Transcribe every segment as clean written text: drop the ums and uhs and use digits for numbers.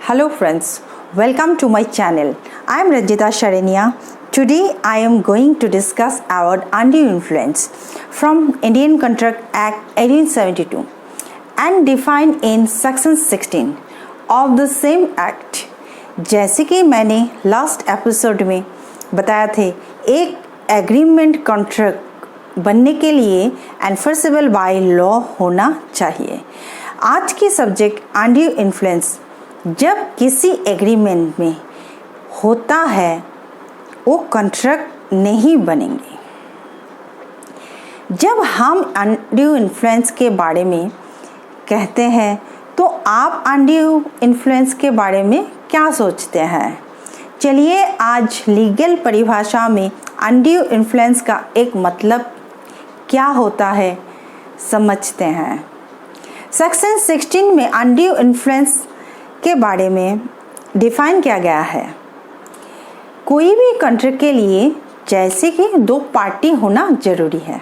Hello friends, welcome to my channel. I am Ranjita Sharania. Today I am going to discuss about undue influence from Indian Contract Act 1872 and defined in section 16 of the same act. जैसे कि मैंने last episode में बताया थे, एक agreement contract बनने के लिए एनफोर्सेबल बाय लॉ होना चाहिए। आज की सब्जेक्ट अनड्यू इन्फ्लुएंस जब किसी एग्रीमेंट में होता है वो कॉन्ट्रैक्ट नहीं बनेंगे। जब हम अनड्यू इन्फ्लुएंस के बारे में कहते हैं तो आप अनड्यू इन्फ्लुएंस के बारे में क्या सोचते हैं? चलिए आज लीगल परिभाषा में अनड्यू इन्फ्लुएंस का एक मतलब क्या होता है समझते हैं। सेक्शन 16 में अनड्यू इन्फ्लुएंस के बारे में डिफाइन किया गया है। कोई भी कॉन्ट्रैक्ट के लिए जैसे कि दो पार्टी होना जरूरी है,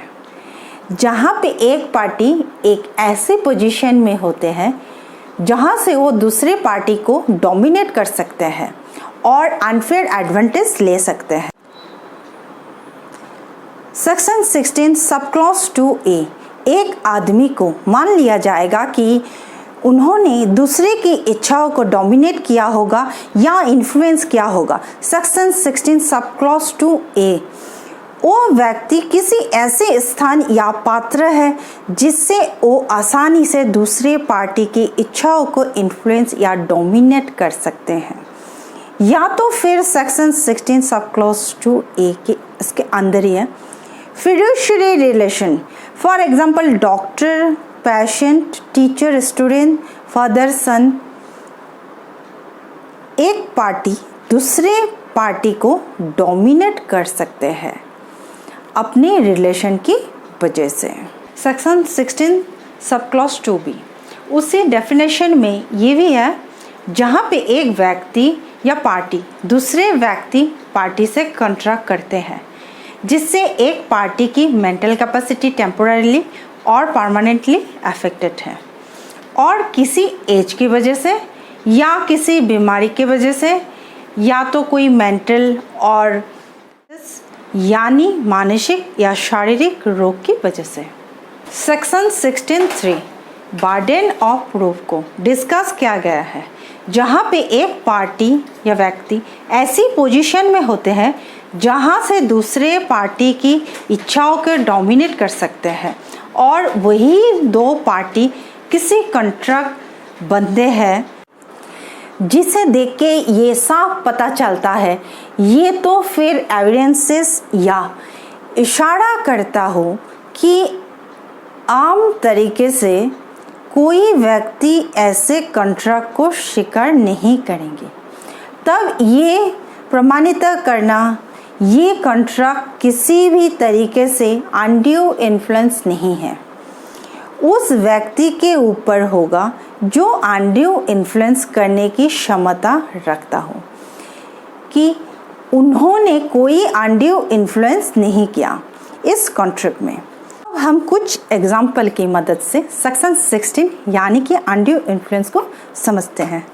जहाँ पे एक पार्टी एक ऐसे पोजीशन में होते हैं जहाँ से वो दूसरे पार्टी को डोमिनेट कर सकते हैं और अनफेयर एडवांटेज ले सकते हैं। सेक्शन 16 सब क्लॉज 2A एक आदमी को मान लिया जाएगा कि उन्होंने दूसरे की इच्छाओं को डोमिनेट किया होगा या इन्फ्लुएंस किया होगा। सेक्शन 16 सब क्लॉज 2A वो व्यक्ति किसी ऐसे स्थान या पात्र है जिससे वो आसानी से दूसरे पार्टी की इच्छाओं को इन्फ्लुएंस या डोमिनेट कर सकते हैं, या तो फिर सेक्शन 16 सब क्लॉज 2A के इसके अंदर ही है। Fiduciary relation, for example doctor patient, teacher student, father son, एक पार्टी दूसरे पार्टी को डोमिनेट कर सकते हैं अपने रिलेशन की वजह से। सेक्शन 16 सब क्लॉज 2B उसी डेफिनेशन में ये भी है जहाँ पे एक व्यक्ति या पार्टी दूसरे व्यक्ति पार्टी से कॉन्ट्रैक्ट करते हैं जिससे एक पार्टी की मेंटल कैपेसिटी टेम्पोररीली और परमानेंटली अफेक्टेड है और किसी एज की वजह से या किसी बीमारी की वजह से या तो कोई मेंटल और यानी मानसिक या शारीरिक रोग की वजह से। सेक्शन 16(3) बर्डन ऑफ प्रूफ को डिस्कस किया गया है जहाँ पे एक पार्टी या व्यक्ति ऐसी पोजीशन में होते हैं जहाँ से दूसरे पार्टी की इच्छाओं को डोमिनेट कर सकते हैं और वही दो पार्टी किसी कॉन्ट्रैक्ट बंधे हैं जिसे देख के ये साफ पता चलता है ये तो फिर एविडेंसेस या इशारा करता हो कि आम तरीके से कोई व्यक्ति ऐसे कॉन्ट्रैक्ट को स्वीकार नहीं करेंगे, तब ये प्रमाणित करना ये कॉन्ट्रैक्ट किसी भी तरीके से अनड्यू इन्फ्लुएंस नहीं है उस व्यक्ति के ऊपर होगा जो अनड्यू इन्फ्लुएंस करने की क्षमता रखता हो कि उन्होंने कोई अनड्यू इन्फ्लुएंस नहीं किया इस कॉन्ट्रैक्ट में। अब हम कुछ एग्जाम्पल की मदद से सेक्शन 16 यानी कि अनड्यू इन्फ्लुएंस को समझते हैं।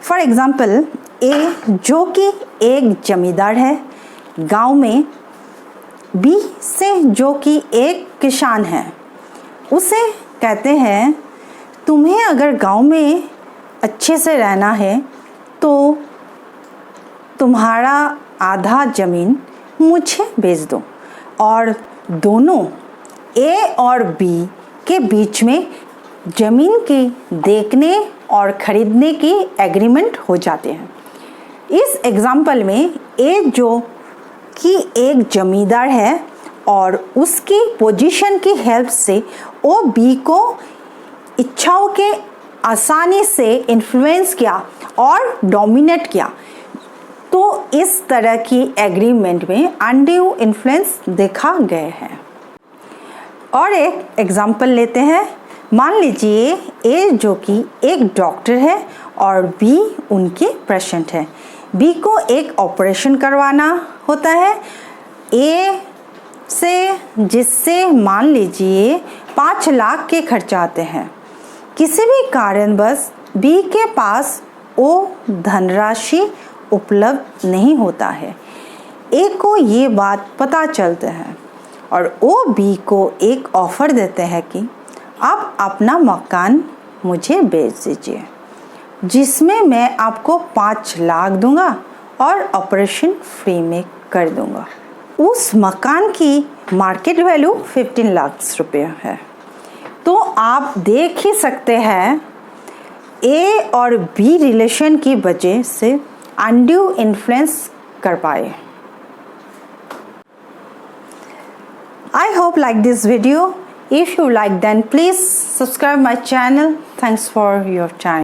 फॉर एग्जाम्पल ए जो कि एक जमींदार है गांव में, बी से जो कि एक किसान है, उसे कहते हैं तुम्हें अगर गांव में अच्छे से रहना है तो तुम्हारा आधा ज़मीन मुझे बेच दो, और दोनों ए और बी के बीच में ज़मीन की देखने और ख़रीदने की एग्रीमेंट हो जाते हैं। इस एग्जाम्पल में ए जो कि एक जमींदार है और उसकी पोजीशन की हेल्प से वो बी को इच्छाओं के आसानी से इन्फ्लुएंस किया और डोमिनेट किया, तो इस तरह की एग्रीमेंट में अनड्यू इन्फ्लुएंस देखा गया है। और एक एग्जांपल लेते हैं। मान लीजिए ए जो कि एक डॉक्टर है और बी उनके पेशेंट है। बी को एक ऑपरेशन करवाना होता है ए से, जिससे मान लीजिए 5 लाख के खर्च आते हैं। किसी भी कारणवश बी के पास वो धनराशि उपलब्ध नहीं होता है। ए को ये बात पता चलता है और वो बी को एक ऑफ़र देते हैं कि आप अपना मकान मुझे बेच दीजिए, जिसमें मैं आपको 5 लाख दूंगा और ऑपरेशन फ्री में कर दूंगा। उस मकान की मार्केट वैल्यू 15 लाख रुपये है। तो आप देख ही सकते हैं ए और बी रिलेशन की वजह से अनड्यू इन्फ्लुएंस कर पाए। I hope like this video. If you like, then please subscribe my channel. Thanks for your time.